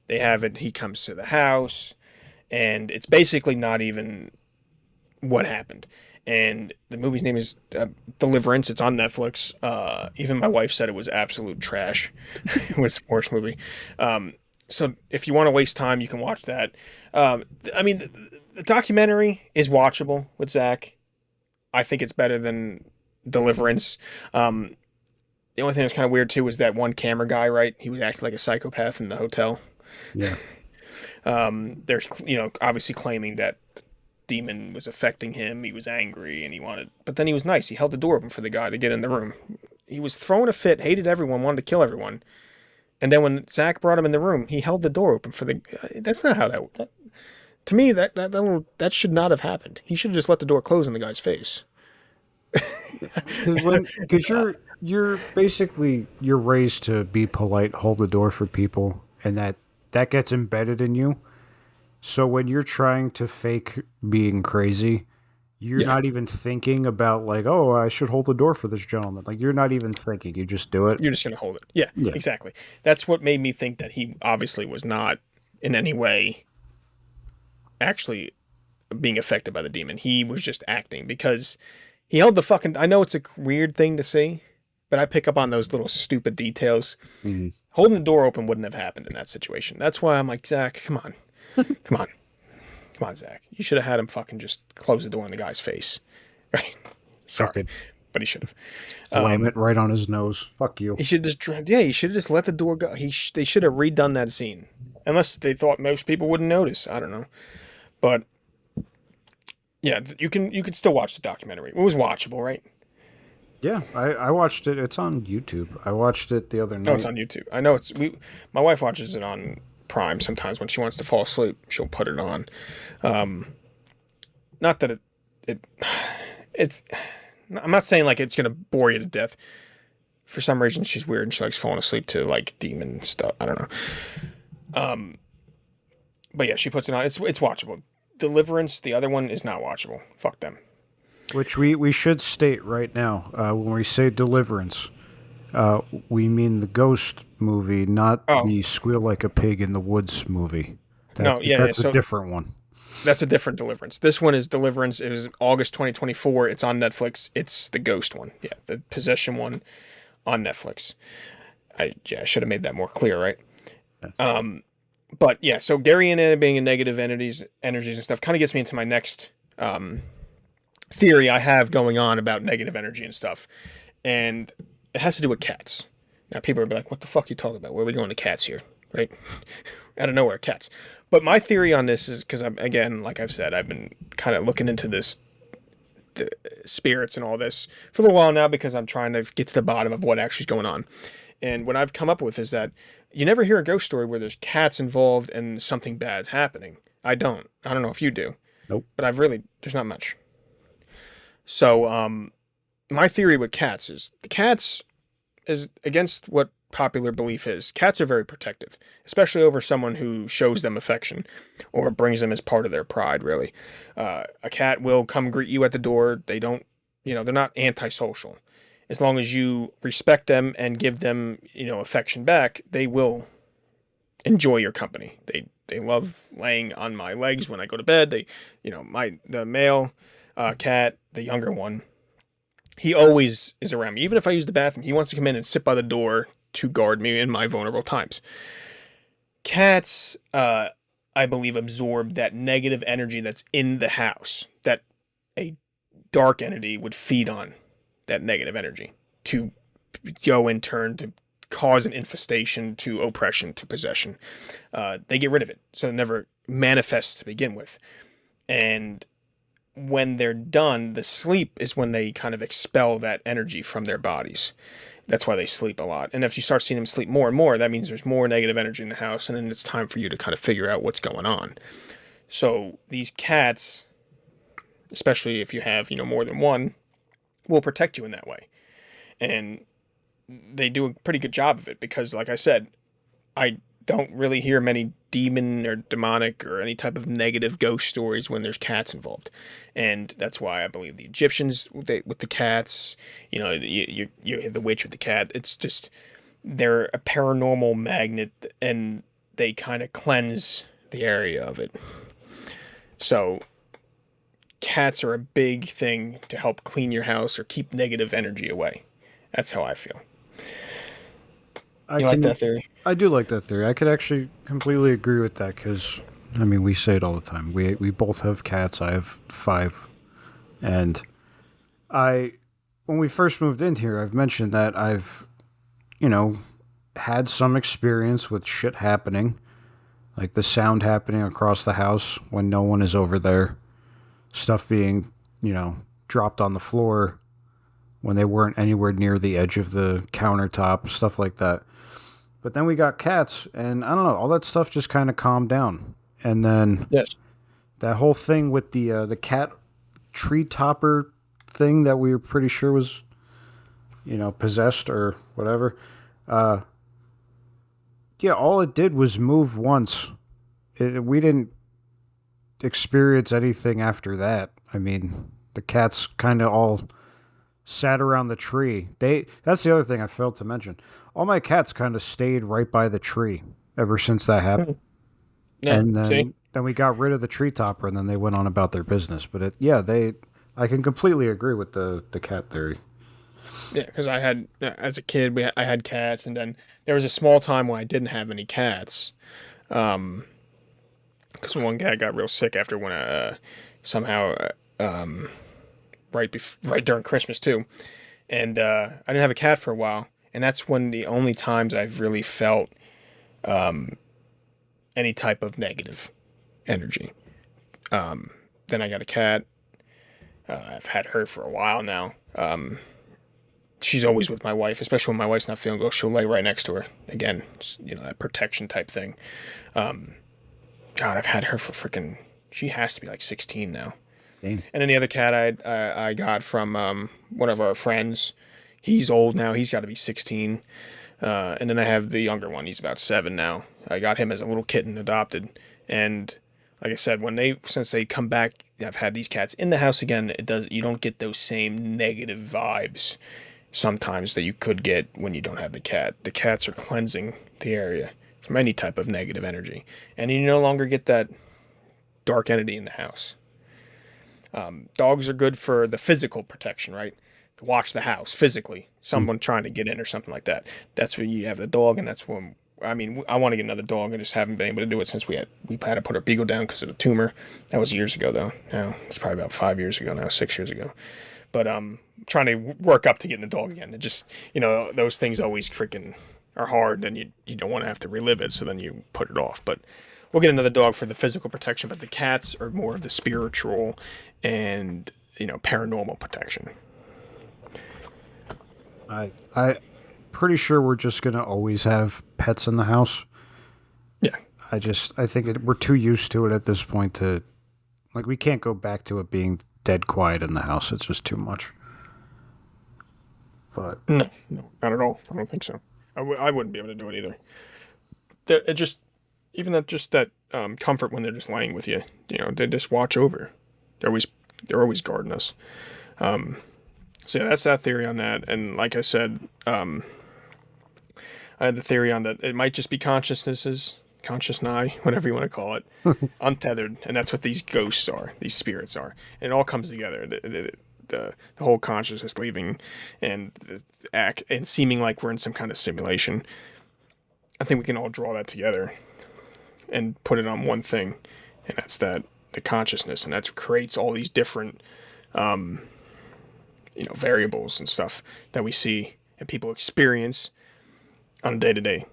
They have it. He comes to the house, and it's basically not even what happened. And the movie's name is Deliverance. It's on Netflix. Even my wife said it was absolute trash. It was the worst movie. So if you want to waste time, you can watch that. I mean, the documentary is watchable with Zach. I think it's better than Deliverance. The only thing that's kind of weird too is that one camera guy, right? He was acting like a psychopath in the hotel. Yeah. There's, obviously claiming that demon was affecting him. He was angry and but then he was nice. He held the door open for the guy to get in the room. He was throwing a fit, hated everyone, wanted to kill everyone. And then when Zach brought him in the room, he held the door open for that's not how that to me, that should not have happened. He should have just let the door close in the guy's face. Because you're basically you're raised to be polite, hold the door for people, and that gets embedded in you. So when you're trying to fake being crazy, you're not even thinking about like, oh, I should hold the door for this gentleman. Like you're not even thinking. You just do it. You're just gonna hold it. Yeah, exactly. That's what made me think that he obviously was not in any way actually being affected by the demon. He was just acting because he held the fucking. I know it's a weird thing to say, but I pick up on those little stupid details. Mm-hmm. Holding the door open wouldn't have happened in that situation. That's why I'm like, Zach, come on. Come on, Zach. You should have had him fucking just close the door in the guy's face. Right? Sorry. But he should have. Slam it right on his nose. Fuck you. He should just, he should have just let the door go. They should have redone that scene. Unless they thought most people wouldn't notice. I don't know. But, yeah, you can still watch the documentary. It was watchable, right? Yeah, I watched it. It's on YouTube. I watched it the other night. No, it's on YouTube. I know my wife watches it on Prime sometimes when she wants to fall asleep. She'll put it on. Not that it's. I'm not saying like it's gonna bore you to death. For some reason, she's weird and she likes falling asleep to like demon stuff. I don't know. But yeah, she puts it on. It's watchable. Deliverance, the other one, is not watchable. Fuck them. Which we should state right now. When we say Deliverance, we mean the ghost movie, not the Squeal Like a Pig in the Woods movie. That's a different one. That's a different Deliverance. This one is Deliverance. It was August 2024. It's on Netflix. It's the ghost one. Yeah, the possession one on Netflix. I should have made that more clear, right? But yeah, so Gary and Anna being in negative energies and stuff kind of gets me into my next theory I have going on about negative energy and stuff. and it has to do with cats. Now people are like, "What the fuck are you talking about? Where are we going to cats here?" Right? Out of nowhere, cats. But my theory on this is because I'm again, like I've said, I've been kind of looking into this the spirits and all this for a little while now because I'm trying to get to the bottom of what actually is going on. And what I've come up with is that you never hear a ghost story where there's cats involved and something bad happening. I don't. I don't know if you do, Nope. but there's not much. So, my theory with cats is the cats is against what popular belief is. Cats are very protective, especially over someone who shows them affection or brings them as part of their pride, really. A cat will come greet you at the door. They don't, they're not antisocial. As long as you respect them and give them, affection back, they will enjoy your company. They love laying on my legs when I go to bed. The male cat, the younger one, he always is around me. Even if I use the bathroom, he wants to come in and sit by the door to guard me in my vulnerable times. Cats, I believe, absorb that negative energy that's in the house, that a dark entity would feed on that negative energy to go in turn to cause an infestation, to oppression, to possession. They get rid of it, so it never manifests to begin with. And when they're done, the sleep is when they kind of expel that energy from their bodies. That's why they sleep a lot. And if you start seeing them sleep more and more, that means there's more negative energy in the house, and then it's time for you to kind of figure out what's going on. So these cats, especially if you have, more than one, will protect you in that way. And they do a pretty good job of it because, like I said, I don't really hear many demon or demonic or any type of negative ghost stories when there's cats involved. And that's why I believe the Egyptians with the cats, you have the witch with the cat. It's just, they're a paranormal magnet and they kind of cleanse the area of it. So cats are a big thing to help clean your house or keep negative energy away. That's how I feel. Like that theory? I do like that theory. I could actually completely agree with that because, I mean, we say it all the time. We both have cats. I have 5. And when we first moved in here, I've mentioned that I've, had some experience with shit happening. Like the sound happening across the house when no one is over there. Stuff being, dropped on the floor when they weren't anywhere near the edge of the countertop, stuff like that. But then we got cats, and I don't know, all that stuff just kind of calmed down. And then Yes. that whole thing with the cat tree topper thing that we were pretty sure was, possessed or whatever. Yeah, all it did was move once. We didn't experience anything after that. I mean, the cats kind of all sat around the tree. That's the other thing I failed to mention. All my cats kind of stayed right by the tree ever since that happened. Yeah, And see? then we got rid of the tree topper and then they went on about their business. But I can completely agree with the cat theory. Yeah, because I had, as a kid, I had cats, and then there was a small time when I didn't have any cats. Because one cat got real sick after when somehow right during Christmas too, and I didn't have a cat for a while, and that's when the only times I've really felt any type of negative energy. Then I got a cat. I've had her for a while now. She's always with my wife, especially when my wife's not feeling good. She'll lay right next to her. Again, that protection type thing. God, I've had her for freaking. She has to be like 16 now. Dang. And then the other cat I got from one of our friends. He's old now. He's got to be 16. And then I have the younger one. He's about 7 now. I got him as a little kitten adopted. And like I said, since they come back, I've had these cats in the house again. You don't get those same negative vibes sometimes that you could get when you don't have the cat. The cats are cleansing the area from any type of negative energy, and you no longer get that dark entity in the house. Dogs are good for the physical protection, right? To watch the house physically, someone trying to get in or something like that. That's when you have the dog, and that's when I want to get another dog. I just haven't been able to do it since we had to put our beagle down because of the tumor. That was years ago, though. Now it's probably about 5 years ago now, 6 years ago. but trying to work up to getting the dog again. It just, those things always freaking are hard, and you don't want to have to relive it, so then you put it off. But we'll get another dog for the physical protection, but the cats are more of the spiritual and paranormal protection. I pretty sure we're just gonna always have pets in the house. Yeah. I think we're too used to it at this point to, like, we can't go back to it being dead quiet in the house. It's just too much. But No, not at all. I don't think so. I wouldn't be able to do it either. It just, even that comfort when they're just laying with you. They just watch over. They're always guarding us. So yeah, that's that theory on that. And like I said, I had the theory on that it might just be conscious nigh, whatever you want to call it, untethered, and that's what these ghosts are, these spirits are, and it all comes together. The whole consciousness leaving, and the act and seeming like we're in some kind of simulation. I think we can all draw that together and put it on one thing, and that's the consciousness, and that creates all these different variables and stuff that we see and people experience on a day-to-day.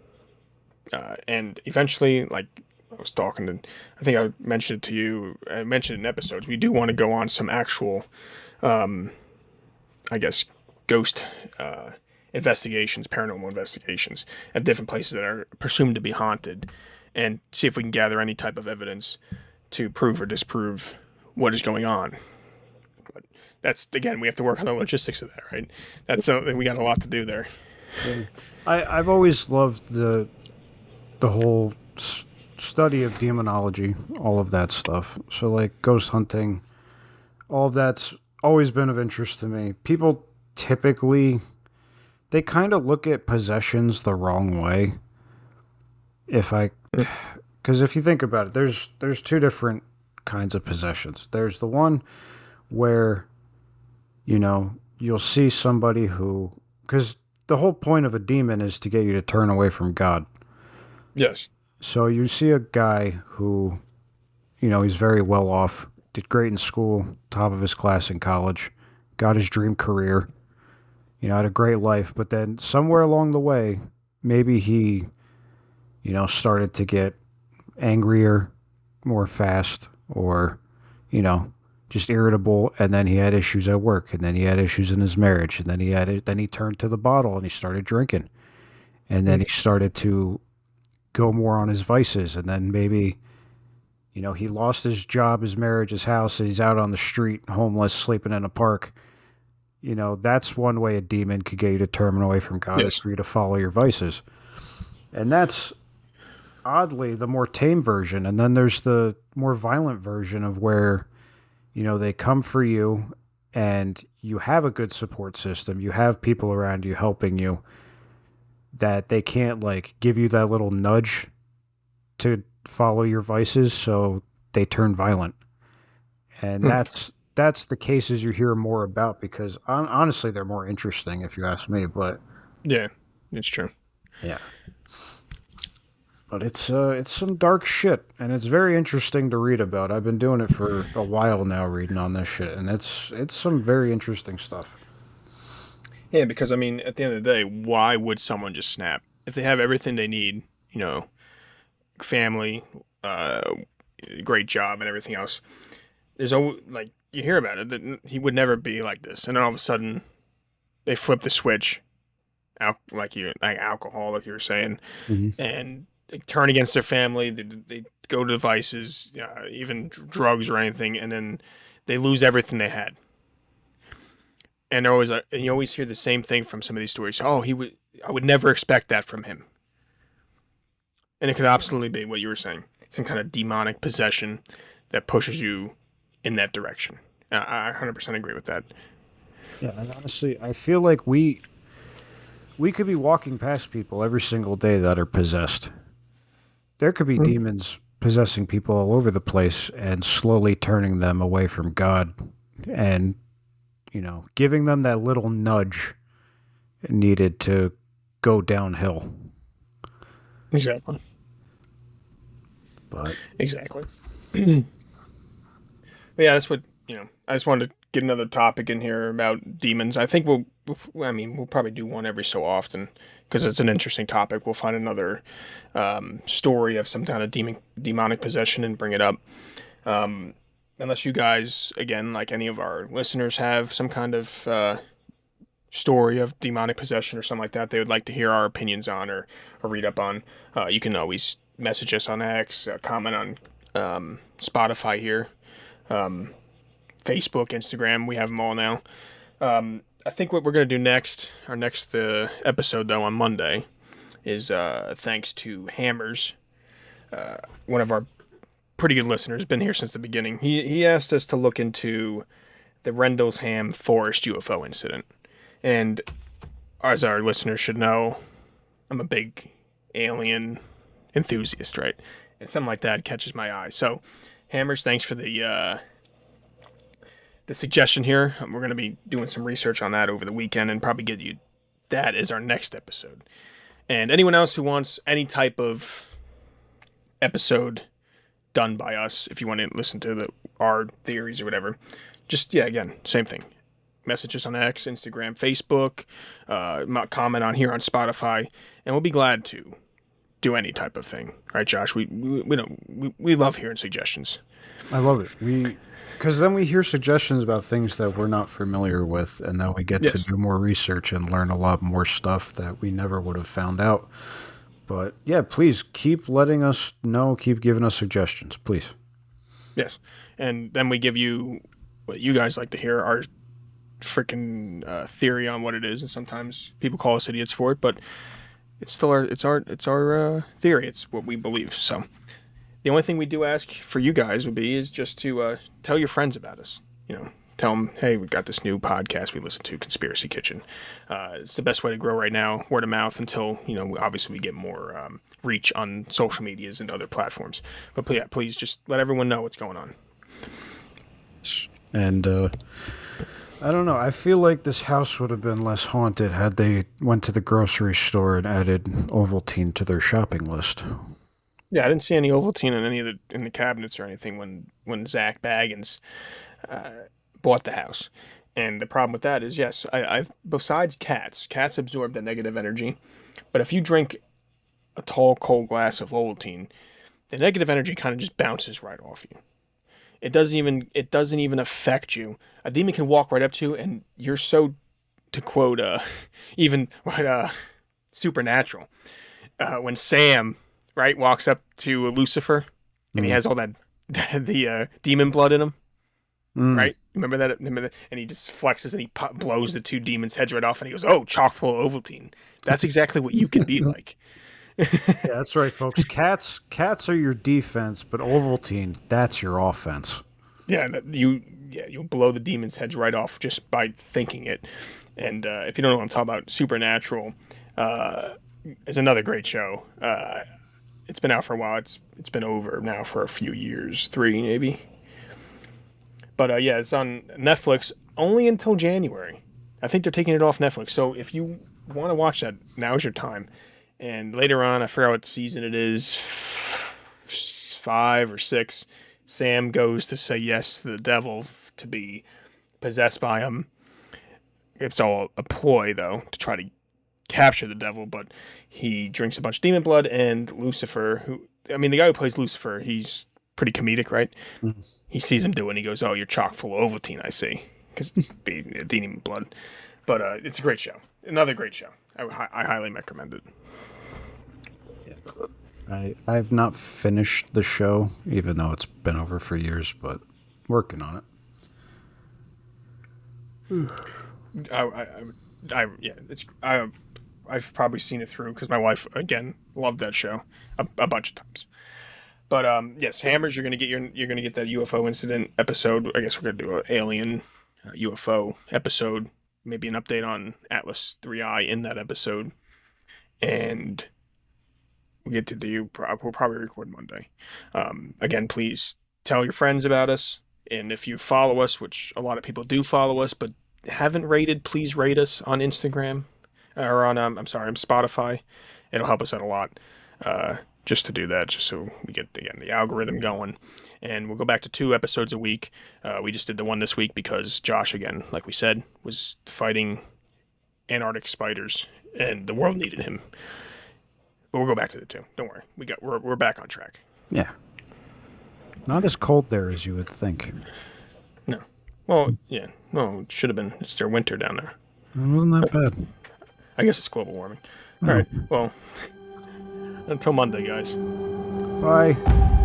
And eventually, like I was talking to, I think I mentioned it to you, I mentioned in episodes, we do want to go on some actual, I guess, ghost investigations, paranormal investigations at different places that are presumed to be haunted, and see if we can gather any type of evidence to prove or disprove what is going on. But that's, again, we have to work on the logistics of that, right? That's something, we got a lot to do there. yeah. I've always loved the whole study of demonology, all of that stuff. So, like, ghost hunting, all of that's always been of interest to me. People typically, they kind of look at possessions the wrong way. Because if you think about it, there's two different kinds of possessions. There's the one where, you'll see somebody who, because the whole point of a demon is to get you to turn away from God. Yes. So you see a guy who, he's very well off, did great in school, top of his class in college, got his dream career, had a great life, but then somewhere along the way, maybe he, started to get angrier more fast, or, just irritable, and then he had issues at work, and then he had issues in his marriage, and then he turned to the bottle and he started drinking. And then he started to go more on his vices, and then maybe, he lost his job, his marriage, his house, and he's out on the street, homeless, sleeping in a park. That's one way a demon could get you to turn away from God, is Yes. for you to follow your vices. And that's oddly the more tame version. And then there's the more violent version of where, they come for you and you have a good support system. You have people around you helping you, that they can't, like, give you that little nudge to follow your vices, so they turn violent. And that's the cases you hear more about, because honestly, they're more interesting if you ask me. But Yeah, it's true. yeah, but it's some dark shit, and it's very interesting to read about. I've been doing it for a while now, reading on this shit, and it's some very interesting stuff. Yeah, because I mean, at the end of the day, why would someone just snap if they have everything they need? Family, uh, great job, and everything else. There's always, like, you hear about it, that he would never be like this, and then all of a sudden they flip the switch, like alcohol, like you were saying, Mm-hmm. and they turn against their family. They go to vices, even drugs or anything, and then they lose everything they had. And they're always and you always hear the same thing from some of these stories. Oh, I would never expect that from him. And it could absolutely be what you were saying, some kind of demonic possession that pushes you in that direction. I 100% agree with that. Yeah, and honestly, I feel like we could be walking past people every single day that are possessed. There could be demons possessing people all over the place and slowly turning them away from God, and, giving them that little nudge needed to go downhill. Exactly. But Exactly. But yeah, that's what, I just wanted to get another topic in here about demons. I think we'll probably do one every so often because it's an interesting topic. We'll find another story of some kind of demonic possession and bring it up. Unless you guys, again, like any of our listeners, have some kind of story of demonic possession or something like that they would like to hear our opinions on or read up on, you can always message us on X, comment on Spotify here, Facebook, Instagram. We have them all now. I think what we're going to do next, our next episode, though, on Monday, is thanks to Hammers, one of our pretty good listeners, been here since the beginning. He asked us to look into the Rendlesham Forest UFO incident. And as our listeners should know, I'm a big alien enthusiast, right? And something like that catches my eye. So, Hammers, thanks for the suggestion here. We're going to be doing some research on that over the weekend and probably get you that as our next episode. And anyone else who wants any type of episode done by us, if you want to listen to our theories or whatever, just, again, same thing. Messages on X, Instagram, Facebook, comment on here on Spotify, and we'll be glad to do any type of thing. Right, Josh? We love hearing suggestions. I love it. Because then we hear suggestions about things that we're not familiar with, and then we get to do more research and learn a lot more stuff that we never would have found out. But yeah, please keep letting us know, keep giving us suggestions, please. Yes, and then we give you what you guys like to hear, our freaking theory on what it is, and sometimes people call us idiots for it, but it's still our theory. It's what we believe. So the only thing we do ask for you guys is just to tell your friends about us. Tell them, hey, we've got this new podcast we listen to, Conspiracy Kitchen. It's the best way to grow right now, word of mouth, until obviously we get more reach on social medias and other platforms. But please just let everyone know what's going on. And I don't know. I feel like this house would have been less haunted had they went to the grocery store and added Ovaltine to their shopping list. Yeah, I didn't see any Ovaltine in the cabinets or anything when Zach Baggins bought the house. And the problem with that is, yes, I besides cats absorb the negative energy, but if you drink a tall, cold glass of Ovaltine, the negative energy kind of just bounces right off you. It doesn't even affect you. A demon can walk right up to you, and you're so, to quote, even Supernatural, when Sam, right, walks up to Lucifer, and he has all that the demon blood in him, right? Remember that? And he just flexes and he blows the two demons' heads right off, and he goes, "Oh, chock full of Ovaltine." That's exactly what you can be like. Yeah, that's right, folks. Cats are your defense, but Ovaltine, that's your offense. Yeah, you'll blow the demons' heads right off just by thinking it. And if you don't know what I'm talking about, Supernatural is another great show. It's been out for a while. It's been over now for a few years, 3 maybe. But it's on Netflix only until January. I think they're taking it off Netflix. So if you want to watch that, now's your time. And later on, I forgot what season it is, 5 or 6, Sam goes to say yes to the devil to be possessed by him. It's all a ploy, though, to try to capture the devil, but he drinks a bunch of demon blood, and Lucifer, the guy who plays Lucifer, he's pretty comedic, right? Mm-hmm. He sees him do it, and he goes, "Oh, you're chock full of Ovaltine, I see," because demon blood. But it's a great show. Another great show. I highly recommend it. I've not finished the show, even though it's been over for years, but working on it. I've probably seen it through because my wife, again, loved that show a bunch of times. But yes, Hammers, you're gonna get that UFO incident episode. I guess we're gonna do an alien UFO episode, maybe an update on Atlas 3I in that episode, and we get to do. We'll probably record Monday. Again, please tell your friends about us, and if you follow us, which a lot of people do follow us, but haven't rated, please rate us on Instagram or on Spotify. It'll help us out a lot. just to do that, just so we get again the algorithm going. And we'll go back to 2 episodes a week. We just did the one this week because Josh, again, like we said, was fighting Antarctic spiders, and the world needed him. But we'll go back to the 2. Don't worry, we're back on track. Yeah. Not as cold there as you would think. No, well, yeah, no, it should have been. It's their winter down there. It wasn't that bad. I guess it's global warming. All right, well, until Monday, guys. Bye.